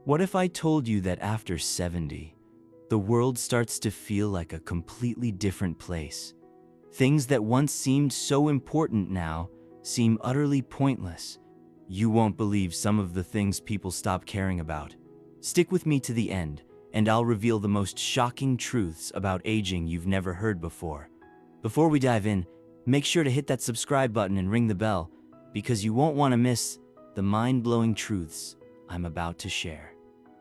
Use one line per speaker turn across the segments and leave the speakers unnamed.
What if I told you that after 70, the world starts to feel like a completely different place? Things that once seemed so important now seem utterly pointless. You won't believe some of the things people stop caring about. Stick with me to the end, and I'll reveal the most shocking truths about aging you've never heard before. Before we dive in, make sure to hit that subscribe button and ring the bell, because you won't want to miss the mind-blowing truths I'm about to share.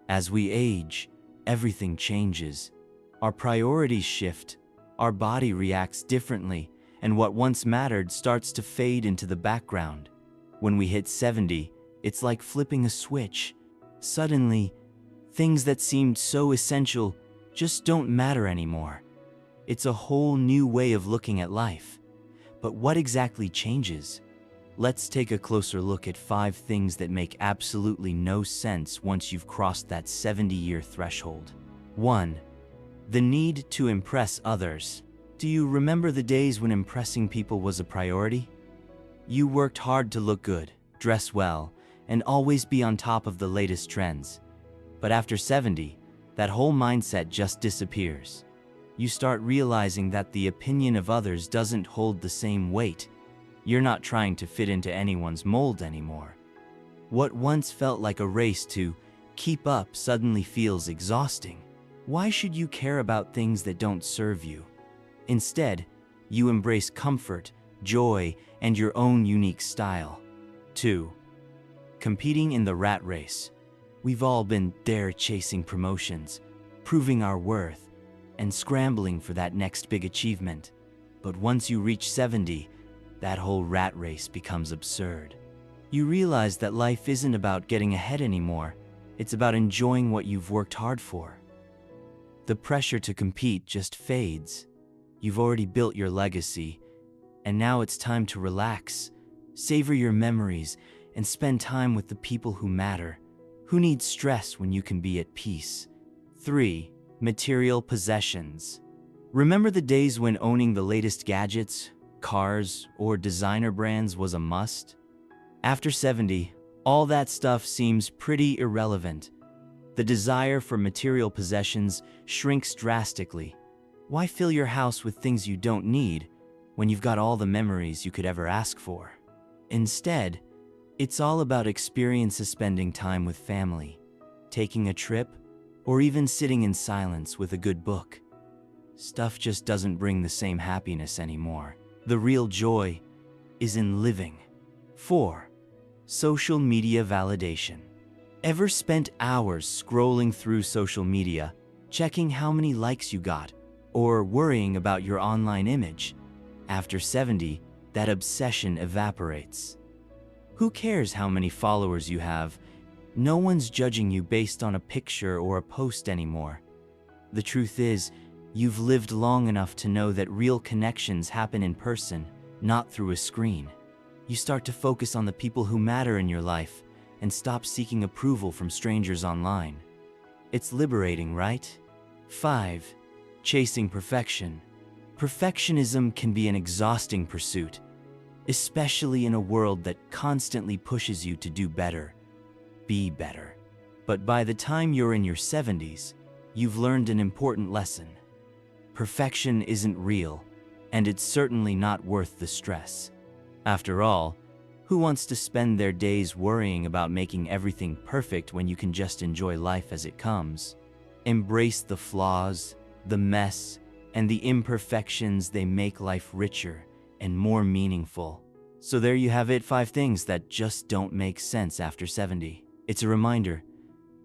As we age, everything changes. Our priorities shift, our body reacts differently, and what once mattered starts to fade into the background. When we hit 70, it's like flipping a switch. Suddenly, things that seemed so essential just don't matter anymore. It's a whole new way of looking at life. But what exactly changes? Let's take a closer look at 5 things that make absolutely no sense once you've crossed that 70-year threshold. 1. The need to impress others. Do you remember the days when impressing people was a priority? You worked hard to look good, dress well, and always be on top of the latest trends. But after 70, that whole mindset just disappears. You start realizing that the opinion of others doesn't hold the same weight. You're not trying to fit into anyone's mold anymore. What once felt like a race to keep up suddenly feels exhausting. Why should you care about things that don't serve you? Instead, you embrace comfort, joy, and your own unique style. 2. Competing in the rat race. We've all been there chasing promotions, proving our worth, and scrambling for that next big achievement. But once you reach 70, that whole rat race becomes absurd. You realize that life isn't about getting ahead anymore. It's about enjoying what you've worked hard for. The pressure to compete just fades. You've already built your legacy, and now it's time to relax, savor your memories, and spend time with the people who matter. Who needs stress when you can be at peace? 3. Material possessions. Remember the days when owning the latest gadgets, cars, or designer brands was a must? After 70, all that stuff seems pretty irrelevant. The desire for material possessions shrinks drastically. Why fill your house with things you don't need when you've got all the memories you could ever ask for? Instead, it's all about experiences, spending time with family, taking a trip, or even sitting in silence with a good book. Stuff just doesn't bring the same happiness anymore. The real joy is in living. 4. Social media validation. Ever spent hours scrolling through social media, checking how many likes you got, or worrying about your online image? After 70, that obsession evaporates. Who cares how many followers you have? No one's judging you based on a picture or a post anymore. The truth is, you've lived long enough to know that real connections happen in person, not through a screen. You start to focus on the people who matter in your life and stop seeking approval from strangers online. It's liberating, right? 5. Chasing perfection. Perfectionism can be an exhausting pursuit, especially in a world that constantly pushes you to do better, be better. But by the time you're in your 70s, you've learned an important lesson. Perfection isn't real, and it's certainly not worth the stress. After all, who wants to spend their days worrying about making everything perfect when you can just enjoy life as it comes? Embrace the flaws, the mess, and the imperfections. They make life richer and more meaningful. So there you have it, 5 things that just don't make sense after 70. It's a reminder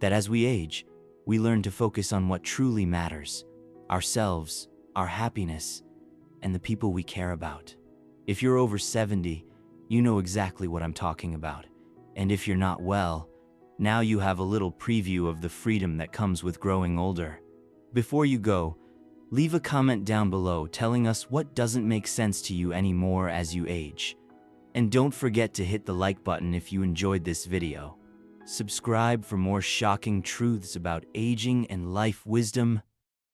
that as we age, we learn to focus on what truly matters: ourselves, our happiness, and the people we care about. If you're over 70, you know exactly what I'm talking about. And if you're not, well, now you have a little preview of the freedom that comes with growing older. Before you go, leave a comment down below telling us what doesn't make sense to you anymore as you age. And don't forget to hit the like button if you enjoyed this video. Subscribe for more shocking truths about aging and life wisdom.